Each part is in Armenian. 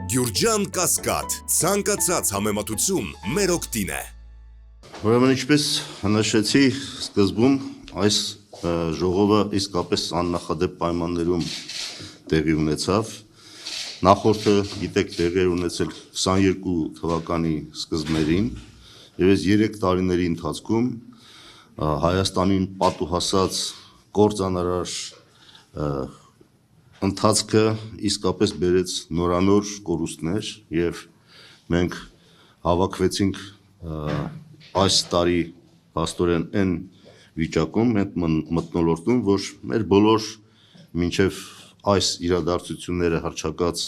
Գյուրջան Կասկադ, ցանկացած համեմատություն մեր օգտին է։ Ուրեմն ինչպես նշեցի սկզբում, այս ժողովը իսկապես աննախադեպ պայմաններում տեղի ունեցավ։ Նախորդը գիտեք տեղի էր ունեցել 22 թվականի սկզբներին եւ այս 3 տարիների ընթացքում Հայաստանին պատուհասած կործանարար ընթացքը իսկապես բերեց նորանոր կորուստներ եւ մենք հավաքվեցինք այս տարի փաստորեն այն վիճակում մթնոլորտում, որ մեր բոլոր մինչև այս իրադարձությունները հռչակած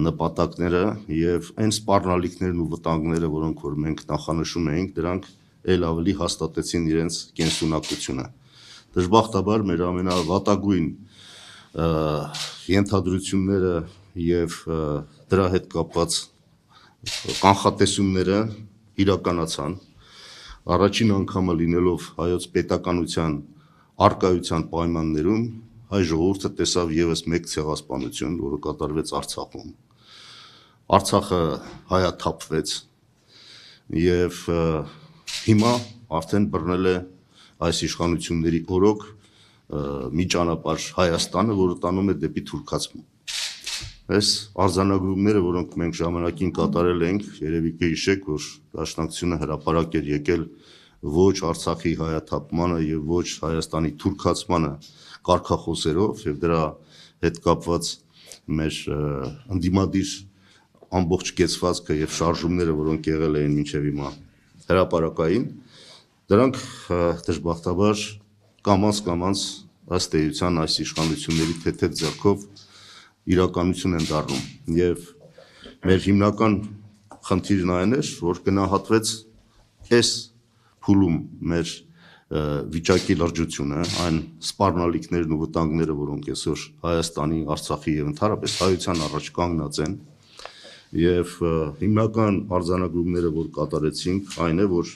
նպատակները եւ այն սպառնալիքներն ու վտանգները, որոնք որ մենք նախանշում էինք, դրանք ել ավելի հաստատեցին իրենց կենսունակությունը։ Դժբախտաբար մեր ամենավատագույն ենթադրությունները եւ դրա հետ կապված կանխատեսումները իրականացան։ Առաջին անգամը լինելով հայոց պետականության արկայության պայմաններում հայ ժողովուրդը տեսավ եւս մեկ ցեղասպանություն, որը կատարվեց Արցախում։ Արցախը հայաթափվեց եւ հիմա արդեն բռնել է այս իշխանությունների օրոք մի ճանապարհ Հայաստանը, որը տանում է դեպի թուրքացում։ Այս արձանագրումները, որոնք մենք ժամանակին կատարել ենք, երևի կհիշեք, որ Դաշնակցությունը հրապարակ էր եկել ոչ Արցախի հայաթափմանը եւ ոչ Հայաստանի թուրքացմանը կարգախոսերով եւ դրա հետ կապված մեր ընդդիմադիր ամբողջ կեցվածքը եւ շարժումները, որոնք եղել էին մինչեւ հիմա հրապարակային, դրանք դժբախտաբար կամաց ըստ էության այս իշխանությունների թեթև ձեռքով իրականություն են դառնում եւ մեր հիմնական խնդիրն այն էր, որ գնահատվեց այս փուլում մեր վիճակի լրջությունը, այն սպառնալիքներն ու վտանգները, որոնք այսօր Հայաստանի, Արցախի եւ ընդհանրապես հայության առաջ կանգնած են եւ հիմնական արձանագրումները, որ կատարեցինք, այն է, որ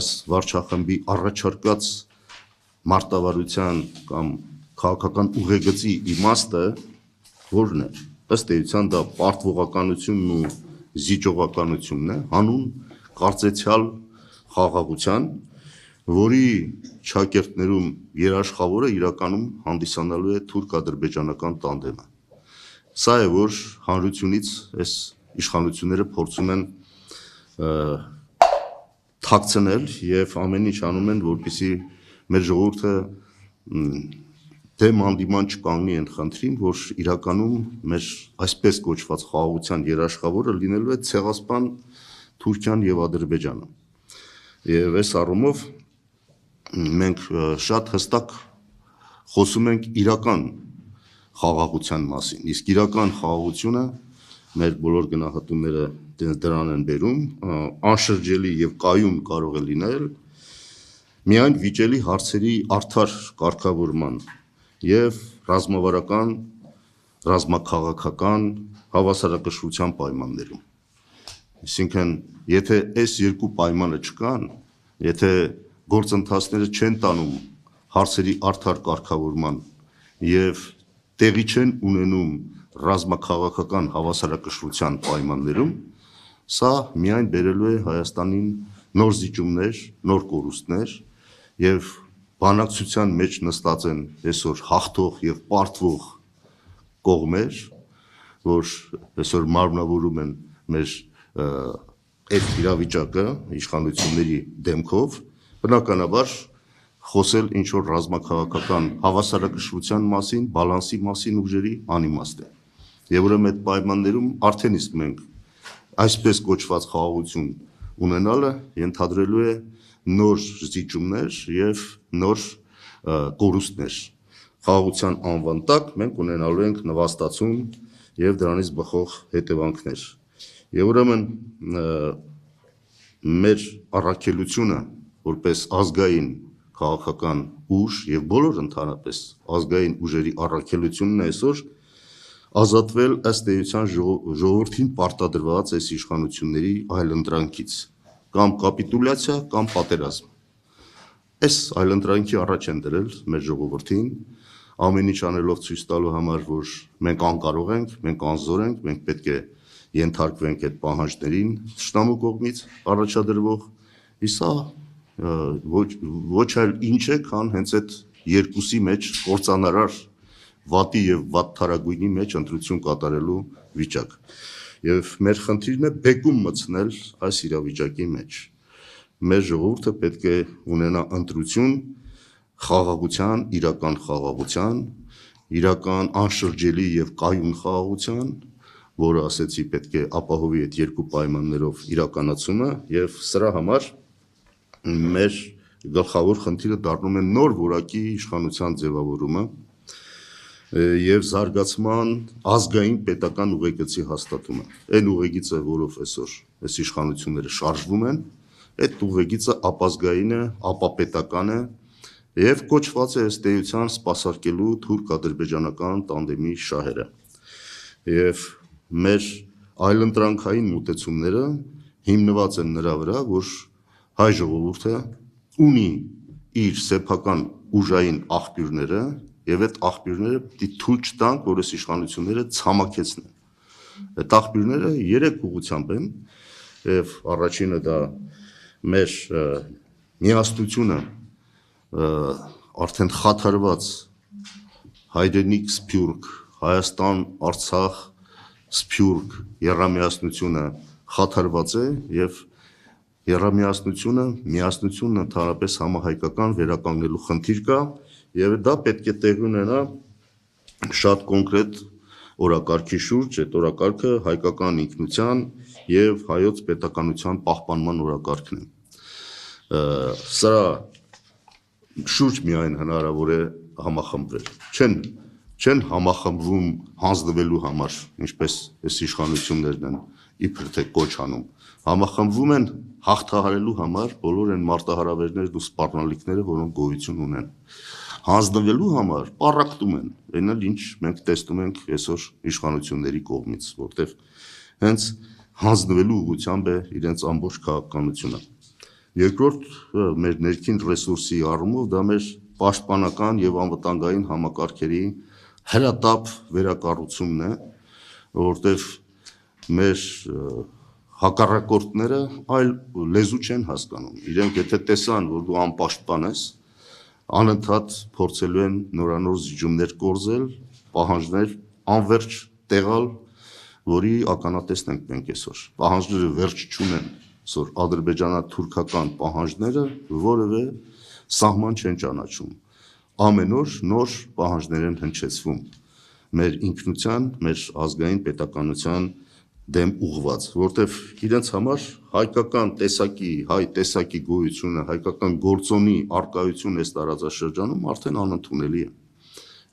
այս վարչախմբի առաջարկած մարտավարության կամ քաղաքական ուղեգծի իմաստը որն է։ Ըստ էության դա պարտվողականությունն ու զիջողականությունն է, հանուն կարծեցյալ խաղաղության, որի ճակերտներում երաշխավորը իրականում հանդիսանալու է թուրք-ադրբեջանական տանդեմը։ Սա է, որ հանրությունից այս իշխանությունները փորձում են թաքցնել եւ ամեն ինչ անում են, որպեսզի մեր ժողովուրդը դեմ հանդիման չկանգնի այն խնդրին, որ իրականում մեր այսպես կոչված խաղաղության երաշխավորը լինելու է ցեղասպան Թուրքիան եւ Ադրբեջանը։ Եվ այս առումով մենք շատ հստակ խոսում ենք իրական խաղաղության մասին, իսկ իրական խաղաղությունը մեր բոլոր գնահատումները դրան են բերում, անշրջելի եւ կայուն կարող է լինել միայն վիճելի հարցերի արդար կարգավորման եւ ռազմավարական, ռազմաքաղաքական հավասարակշռության պայմաններում։ Այսինքն, եթե այս երկու պայմանը չկան, եթե գործընթացները չեն տանում հարցերի արդար կարգավորման եւ տեղի չեն ունենում ռազմաքաղաքական հավասարակշռության պայմաններում, սա միայն բերելու է Հայաստանին նոր զիջումներ, նոր կորուստներ եւ բանակցության մեջ նստած են այսօր հաղթող եւ պարտվող կողմեր, որ այսօր մարմնավորում են մեր այդ իրավիճակը իշխանությունների դեմքով, բնականաբար խոսել ինչ որ ռազմաքաղաքական հավասարակշռության մասին, բալանսի մասին ուժերի անիմաստ է։ Եվ ուրեմն այդ պայմաններում արդեն իսկ մենք այսպես կոչված խաղաղություն ունենալը ենթադրելու է նոր զիջումներ եւ նոր կորուստներ։ Խաղաղության անվան տակ մենք ունենալու ենք նվաստացում եւ դրանից բխող հետևանքներ։ Եվ ուրեմն մեր առաքելությունը որպես ազգային քաղաքական ուժ եւ բոլոր ընդհանրապես ազգային ուժերի առաքելությունն է այսօր ազատվել ըստ էության ժողովրդին պարտադրված այս իշխանությունների այլընտրանքից կամ կապիտուլյացիա կամ պատերազմ։ Այս այլընտրանքի առաջ են դրել մեր ժողովրդին, ամեն ինչ անելով ցույց տալու համար, որ մենք անկարող ենք, մենք անզոր ենք, մենք պետք է ենթարկվենք այդ պահանջներին թշնամու կողմից առաջադրվող, իսկ ոչ այլ ինչ է, քան հենց այդ երկուսի մեջ կործանարար վատի եւ վատթարագույնի մեջ ընտրություն կատարելու վիճակ։ Եվ մեր խնդիրն է բեկում մտցնել այս իրավիճակի մեջ։ Մեր ժողովուրդը պետք է ունենա ընտրություն խաղաղության, իրական անշրջելի եւ կայուն խաղաղության, որը ասեցի պետք է ապահովի այդ երկու պայմաններով իրականացումը, եւ սրա համար մեր գլխավոր խնդիրը դառնում է նոր որակի իշխանության ձևավորումը եւ զարգացման ազգային պետական ուղեգծի հաստատումը։ Այն ուղեգիծը, որով այսօր այս իշխանությունները շարժվում են, այդ ուղեգիծը ապազգային է, ապապետական է եւ կոչված է ըստ էության սպասարկելու թուրք-ադրբեջանական տանդեմի շահերը։ Եվ մեր այլընտրանքային մոտեցումները հիմնված են նրա վրա, որ հայ ժողովուրդը ունի իր սեփական ուժային աղբյուրները եւ այդ աղբյուրները պիտի թույլ չտանք, որ այս իշխանությունները ցամաքեցնեն։ Այդ աղբյուրները 3 ուղղությամբ են եւ առաջինը դա մեր միասնությունը արդեն խաթարված հայրենիք սփյուռք, Հայաստան, Արցախ սփյուռք երամիասնությունը խաթարված է եւ միասնությունն ընդհանրապես համահայկական վերականգնելու խնդիր կա եւ դա պետք է տեղի ունենա շատ կոնկրետ օրակարգի շուրջ, այդ օրակարգը հայկական ինքնության եւ հայոց պետականության պահպանման օրակարգն է։ Սրա շուրջ միայն հնարավոր է համախմբվել։ Չեն համախմբվում հանձնվելու համար, ինչպես այս իշխանություններն են իբր թե կոչ անում։ Համախմբվում են հաղթահարելու համար բոլոր այն մարտահրավերներն ու սպառնալիքները, որոնք գոյություն ունեն։ Հանձնվելու համար պառակտում են, այն էլ ինչ մենք տեսնում ենք այսօր իշխանությունների կողմից, որտեղ հենց հանձնվելու ուղղությամբ է իրենց ամբողջ քաղաքականությունը։ Երկրորդ մեր ներքին ռեսուրսի առումով դա մեր պաշտպանական եւ անվտանգային համակարգերի հրատապ վերակառուցումն է, որտեղ մեր հակառակորդները այլ լեզու չեն հասկանում։ Իրենք եթե տեսան, որ դու անպաշտպան ես, անընդհատ փորձելու են նորանոր զիջումներ կորզել, պահանջներ անverջ տեղալ, որի ականատեսն ենք մենք այսօր։ Պահանջները վերջ չունեն, այսօր ադրբեջանա-թուրքական պահանջները որևէ սահման չեն ճանաչում։ Ամեն օր նոր պահանջներ են հնչեցվում մեր ինքնության, մեր ազգային պետականության դեմ ուղղված, որտեղ իրենց համար հայկական տեսակի գոյությունը, հայկական գործոնի արկայություն այս տարածաշրջանում արդեն անընդունելի է։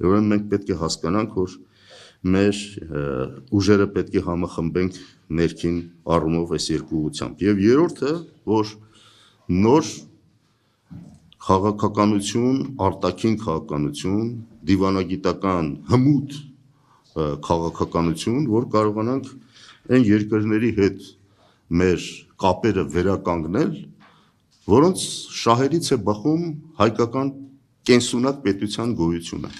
Ուրեմն մենք պետք է հասկանանք, որ մեր ուժերը պետք է համախմբենք ներքին առումով այս երկու ուղղությամբ։ Եվ երրորդը, որ նոր քաղաքականություն, արտաքին քաղաքականություն, դիվանագիտական հմուտ քաղաքականություն, որ կարողանանք այն երկրների հետ մեր կապերը վերականգնել, որոնց շահերից է բխում հայկական կենսունակ պետության գոյությունը։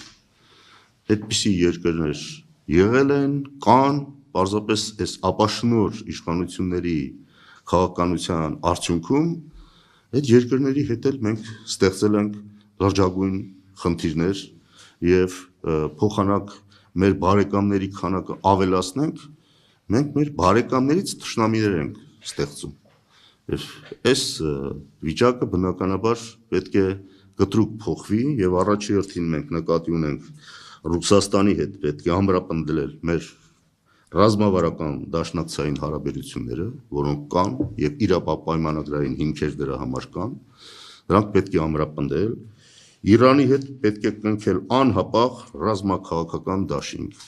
Այդպիսի երկրներ եղել են, կան, պարզապես այս ապաշնոր իշխանությունների քաղաքականության արդյունքում այդ երկրների հետ էլ մենք ստեղծել ենք լրջագույն խնդիրներ եւ փոխանակ մեր բարեկամների քանակը ավելացնենք, մենք մեր բարեկամներից թշնամիներ ենք ստեղծում։ Այս վիճակը բնականաբար պետք է կտրուկ փոխվի եւ առաջի հերթին մենք նկատի ունենք Ռուսաստանի հետ պետք է ամրապնդել մեր ռազմավարական դաշնակցային հարաբերությունները, որոնք կան եւ իրապայմանագրային հիմքեր դրա համար կան, դրանք պետք է ամրապնդել։ Իրանի հետ պետք է կնքել անհապաղ ռազմաքաղաքական դաշինք։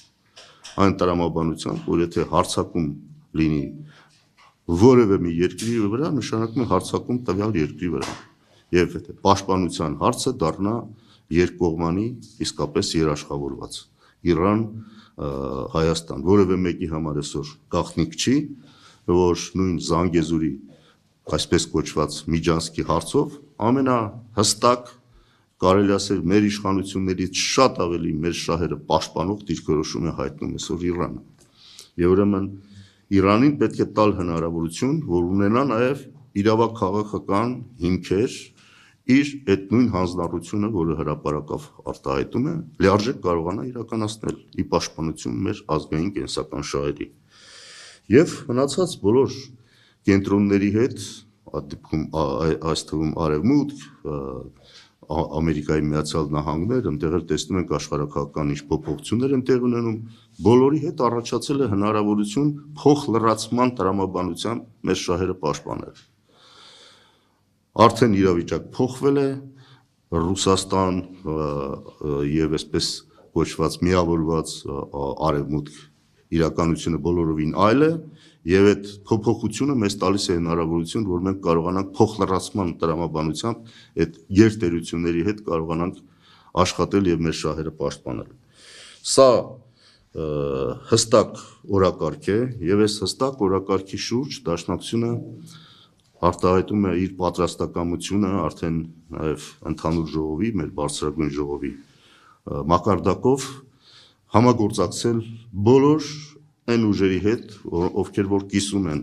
Այն տրամաբանությամբ, որ եթե հարձակում լինի որևէ մի երկրի վրա, նշանակում է հարձակում տվյալ երկրի վրա, եւ պաշտպանության հարցը դառնա երկկողմանի իսկապես երաշխավորված։ Իրան, Հայաստան, որևէ մեկի համար այսօր գաղտնիք չի, որ նույն Զանգեզուրի այսպես կոչված Միջանցքի հարցով ամենահստակ կարելի ասել մեր իշխանություններից շատ ավելի մեր շահերը պաշտպանող դիրքորոշում է հայտնում այսօր Իրանը։ Եվ ուրեմն Իրանին պետք է տալ հնարավորություն, որ ունենա նաև իրավաքաղաքական հիմքեր իր այդ նույն հանձնառությունը, որը հրապարակավ արտահայտում է, լիարժեք կարողանա իրականացնել ի պաշտպանություն մեր ազգային կենսական շահերի։ Եվ մնացած բոլոր կենտրոնների հետ, այս թվում Արևմուտք, Ամերիկայի Միացյալ Նահանգներ, այնտեղ էլ տեսնում ենք աշխարհաքաղաքական ինչ փոփոխություններ են տեղ ունենում, բոլորի հետ առաջացել է հնարավորություն փոխլրացման տրամաբանությամբ մեր շահերը պաշտպանել։ Արդեն իրավիճակ փոխվել է, Ռուսաստան եւ այսպես կոչված միավորված Արևմուտք իրականությունը բոլորովին այլ է, եւ այդ փոփոխությունը մեզ տալիս է հնարավորություն, որ մենք կարողանանք փոխլրացման տրամաբանությամբ այդ գերտերությունների հետ կարողանանք աշխատել եւ մեր շահերը պաշտպանել։ Սա հստակ օրակարգ է եւ այս հստակ օրակարգի շուրջ Դաշնակցությունը արտահայտում է իր պատրաստակամությունը արդեն նաև ընդհանուր ժողովի, մեր բարձրագույն ժողովի մակարդակով համագործակցել բոլոր այն ուժերի հետ, ովքեր որ կիսում են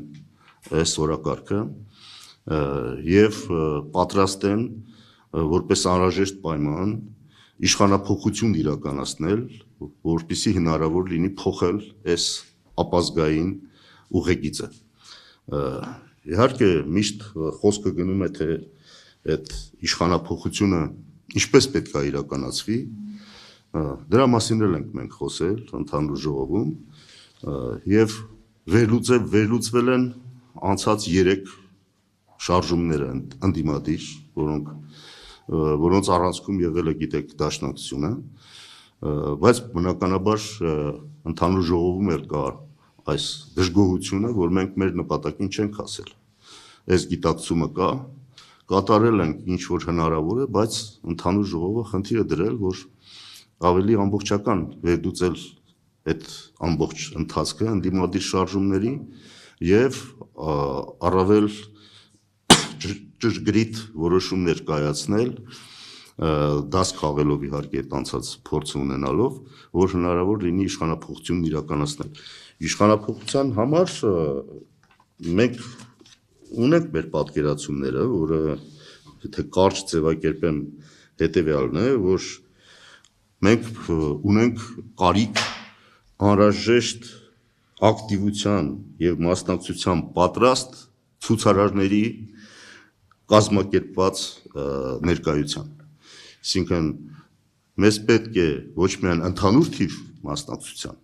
այս օրակարգը եւ պատրաստ են որպես անհրաժեշտ պայման իշխանափոխություն իրականացնել, որպեսզի հնարավոր լինի փոխել այս ապազգային ուղեգիծը։ Իհարկե միշտ խոսքը գնում է թե այդ իշխանափոխությունը ինչպես պետք է իրականացվի, դրա մասին էլ ենք մենք խոսել ընդհանուր ժողովում եւ վերլուծվել են անցած 3 շարժումները ընդդիմադիր, որոնց առանցքում եղել է գիտեք Դաշնակցությունը, բայց բնականաբար ընդհանուր ժողովում էլ կա այս դժգոհությունը, որ մենք մեր նպատակին չենք հասել։ Այս գիտակցումը կա, կատարել ենք ինչ որ հնարավոր է, բայց ընդհանուր ժողովը խնդիրը դրել, որ ավելի ամբողջական վերլուծել այդ ամբողջ ընթացքը ընդդիմադիր շարժումների եւ առավել ճշգրիտ որոշումներ կայացնել, դաս քաղելով իհարկե այդ անցած փորձը ունենալով, որ հնարավոր լինի իշխանափոխությունն իրականացնել։ Իշխանափոխության համար մենք ունենք մեր պատկերացումները, որը եթե կարճ ձևակերպեմ հետեւյալն է, որ մենք ունենք կարիք անհրաժեշտ ակտիվության եւ մասնակցության պատրաստ ցուցարարների կազմակերպված ներկայության։ Այսինքն մեզ պետք է ոչ միայն ընդհանուր թիվ մասնակցության,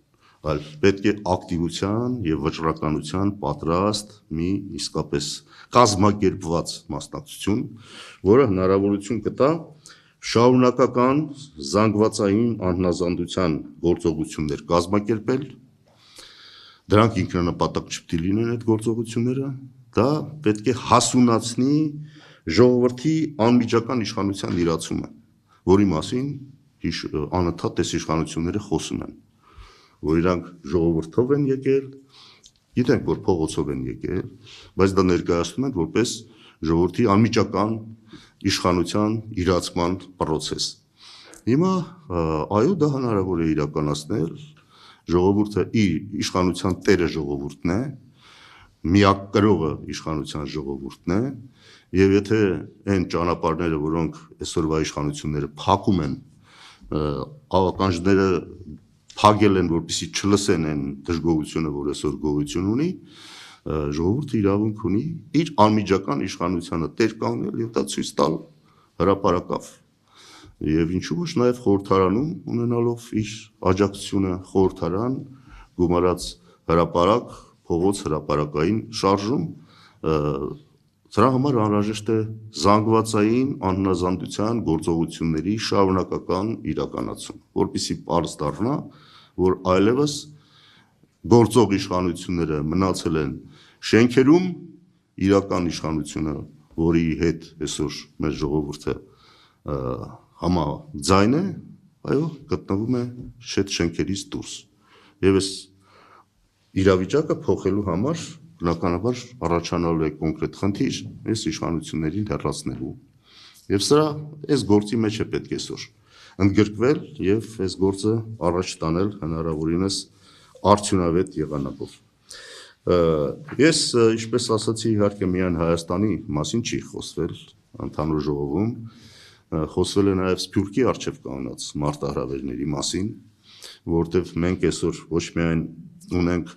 այլ պետք է ակտիվության եւ վճռականության պատրաստ մի իսկապես կազմակերպված մասնակցություն, որը հնարավորություն կտա շարունակական զանգվածային անհնազանդության գործողություններ կազմակերպել, դրանք ինքնանպատակ չպետք է լինեն այդ գործողությունները, դա պետք է հասունացնի ժողովրդի անմիջական իշխանության իրացումը, որի մասին անընդհատ այս իշխանությունները խոսում են, որ իրանք ժողովրդով են եկել, գիտենք, որ փողոցով են եկել, բայց դա ներկայացնում են որպես ժողովրդի անմիջական իշխանության իրացման process։ Հիմա այո, դա հնարավոր է իրականացնել, ժողովուրդը իշխանության տերը ժողովուրդն է, միակ կրողը իշխանության ժողովուրդն է, եւ եթե այն ճանապարհները, որոնք այսօրվա իշխանությունները փակում են, ականջները փակել են, որպեսզի չլսեն այն դժգոհությունը, որ այսօր գոհություն ունի, ժողովուրդը իրավունք ունի իր անմիջական իշխանությանը տեր կանգնել եւ դա ցույց տալ հրապարակավ։ Եվ ինչու ոչ նաեւ խորհրդարանում ունենալով իր աջակցությունը խորհրդարան, գումարած հրապարակ, փողոց հրապարակային շարժում, դրա համար անհրաժեշտ է զանգվածային անհնազանդության գործողությունների շարունակական իրականացում, որպեսզի պարզ դառնա, որ այլևս գործող իշխանությունները մնացել են շենքերում, իրական իշխանությունը, որի հետ այսօր մեր ժողովուրդը համաձայն է, այո, գտնվում է շետ շենքերից դուրս։ Եվ այս իրավիճակը փոխելու համար բնականաբար առաջանալու է կոնկրետ խնդիր այս իշխանություններին հեռացնելու Եվ սրա այս գործի մեջ է պետք այսօր ընդգրկվել եւ այս գործը առաջ տանել հնարավորինս արդյունավետ եղանակով։ Ես ինչպես ասացի, իհարկե միայն Հայաստանի մասին չի խոսվել ընդհանուր ժողովում, խոսվել է նաև Սփյուռքի արչև կանգնած մարտահրավերների մասին, որտեղ մենք այսօր ոչ միայն ունենք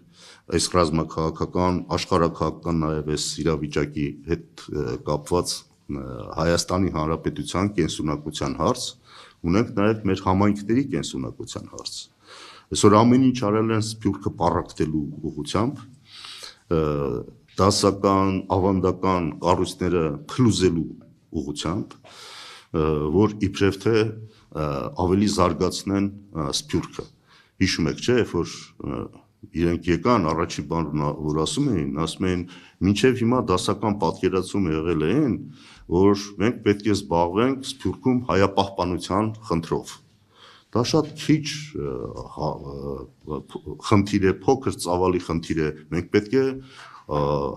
այս ռազմաքաղաքական, աշխարհաքաղաքական նաև այս իրավիճակի հետ կապված Հայաստանի Հանրապետության կենսունակության հարց, ունենք նաև մեր համայնքների կենսունակության հարց։ Այսօր ամեն ինչ արել են Սփյուռքը պառակտելու ուղղությամբ, դասական, ավանդական կառույցները փլուզելու ուղղությամբ, որ իբրև թե ավելի զարգացնեն Սփյուռքը։ Հիշում եք, չէ, որ իրենք եկան, առաջին բան որ ասում էին, մինչև հիմա դասական պատկերացում եղել են, որ մենք պետք է զբաղվենք Սփյուռքում հայապահպանության խնդրով։ Դա շատ քիչ խնդիր է, փոքր ծավալի խնդիր է, մենք պետք է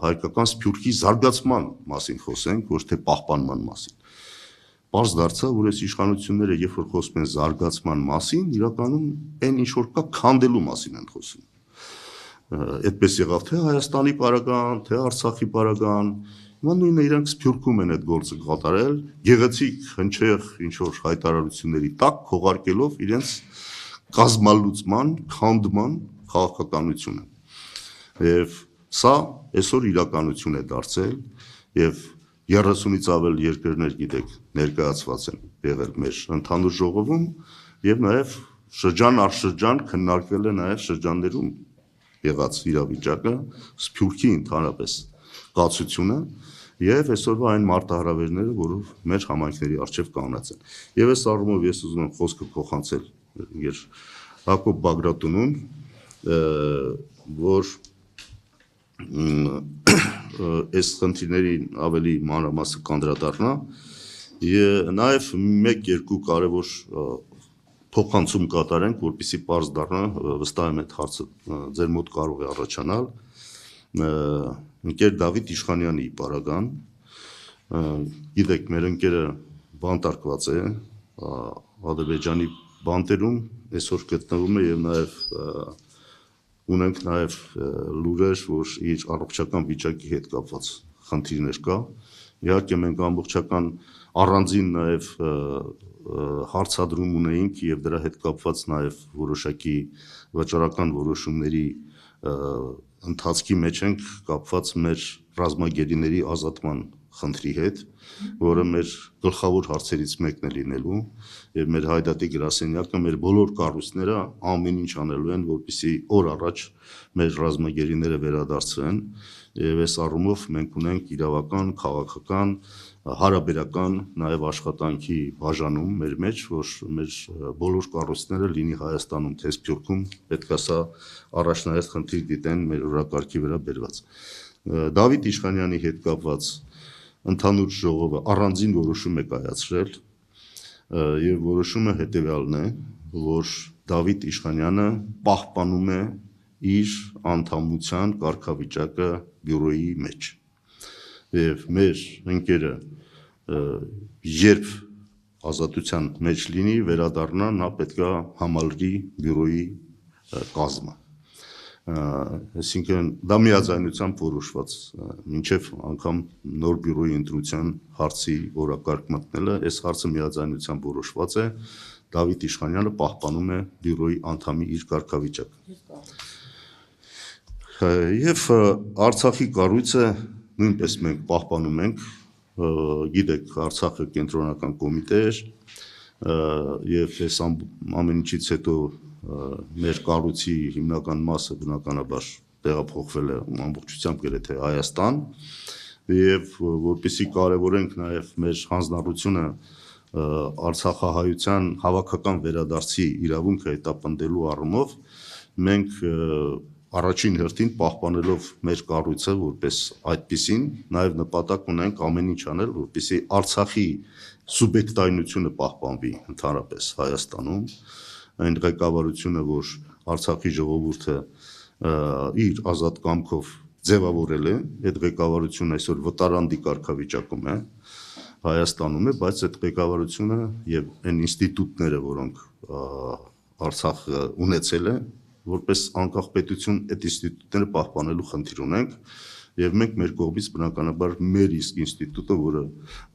հայկական Սփյուռքի զարգացման մասին խոսենք, ոչ թե պահպանման մասին։ Պարզ դարձավ, որ այս իշխանությունները, երբ որ խոսում են զարգացման մասին, իրականում այն ինչ որ կա քանդելու մասին են խոսում։ Այդպես եղավ թե Հայաստանի պարագան, թե Արցախի պարագան, հիմա նույնը իրենք Սփյուռքում են այդ գործը կատարել, գեղեցիկ հնչեղ ինչ որ հայտարարությունների տակ քողարկելով իրենց կազմալուծման, քանդման քաղաքականությունը։ Եվ սա այսօր իրականություն է դարձել եւ 30-ից ավել երկրներ, գիտեք, ներկայացված են եղել մեր ընդհանուր ժողովում եւ նաեւ շրջան առ շրջան քննարկվել է նաեւ շրջաններում եղած իրավիճակը, Սփյուռքի ընդհանրապես կացությունը եւ այսօրվա այն մարտահրավերները, որով մեր համայնքների արժեվ կանգնած են։ Եվ այս առումով ես ուզում եմ խոսքը փոխանցել իր Հակոբ Բագրատունուն, որ այս խնդիրներին ավելի մանրամասն կանդրադառնա եւ նաեւ 1-2 կարեւոր փոխանցում կատարենք, որպեսզի պարզ դառնա, վստահ եմ այդ հարցը ձեր մոտ կարող է առաջանալ։ Ընկեր Դավիթ Իշխանյանի պարագան, գիտեք, մեր ընկերը բանտարկված է Ադրբեջանի բանտերում, այսօր գտնվում է եւ նաեւ ունենք նաեւ լուրեր, որ իր առողջական վիճակի հետ կապված խնդիրներ կա։ Իհարկե մենք ամբողջական առանձին նաեւ հարցադրում ունեինք եւ դրա հետ կապված նաեւ որոշակի վճռական որոշումների ընթացքի մեջ ենք կապված մեր ռազմագերիների ազատման խնդրի հետ, որը մեր գլխավոր հարցերից մեկն է լինելու եւ մեր հայդատի գրասենյակը մեր բոլոր կառույցները ամեն ինչ անելու են, որպեսզի օր առաջ մեր ռազմագերիները վերադարձվեն եւ այս առումով մենք ունենք իրավական, քաղաքական, հարաբերական նաեւ աշխատանքի բաժանում մեր մեջ, որ մեր բոլոր կառույցները լինի Հայաստանում, թե Սփյուռքում, պետք է սա առաջնահերթ խնդիր դիտեն մեր օրակարգի վրա բերված։ Դավիթ Իշխանյանի հետ կապված ընդհանուր ժողովը առանձին որոշում է կայացրել եւ որոշումը հետեւյալն է, որ Դավիթ Իշխանյանը պահպանում է իր անդամության կարգավիճակը բյուրոյի մեջ եւ մեր ընկերը երբ ազատության մեջ լինի, վերադառնա, նա պետքա համալրի բյուրոյի կազմը։ Այսինքն դա միաձայնությամբ որոշված, մինչև անգամ նոր բյուրոյի ընտրության հարցի օրակարգ մտնելը, այս հարցը միաձայնությամբ որոշված է, Դավիթ Իշխանյանը պահպանում է բյուրոյի անդամի իր կարգավիճակը։ Եվ Արցախի կառույցը նույնպես մենք պահպանում ենք, գիտեք, Արցախը կենտրոնական կոմիտե էր եւ այս ամեն ինչից հետո մեր կառույցի հիմնական մասը բնականաբար տեղափոխվել է ամբողջությամբ գրեթե Հայաստան եւ որպեսզի կարեւորենք նաեւ մեր հանձնառությունը Արցախահայության հավաքական վերադարձի իրավունքը հետապնդելու առումով մենք առաջին հերթին պահպանելով մեր կառույցը որպես այդպիսին նաեւ նպատակ ունենք ամեն ինչ անել որպեսզի Արցախի սուբյեկտայնությունը պահպանվի ընդհանրապես Հայաստանում այն ղեկավարությունը որ Արցախի ժողովուրդը իր ազատ կամքով ձևավորել է այդ ղեկավարությունը այսօր վտարանդի կարգավիճակում է Հայաստանում է, բայց այդ ղեկավարությունը եւ այն ինստիտուտները, որոնք Արցախը ունեցել է, որպես անկախ պետություն այդ ինստիտուտները պահպանելու խնդիր ունենք եւ մենք մեր կողմից բնականաբար մեր իսկ ինստիտուտը, որը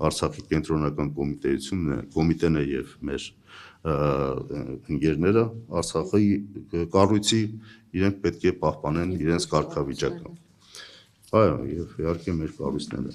Արցախի կենտրոնական կոմիտեն է եւ մեր ընկերները Արցախի կառույցի իրենք պետք է պահպանեն իրենց կարգավիճակը։ Այո, եւ իհարկե մեր կառույցները։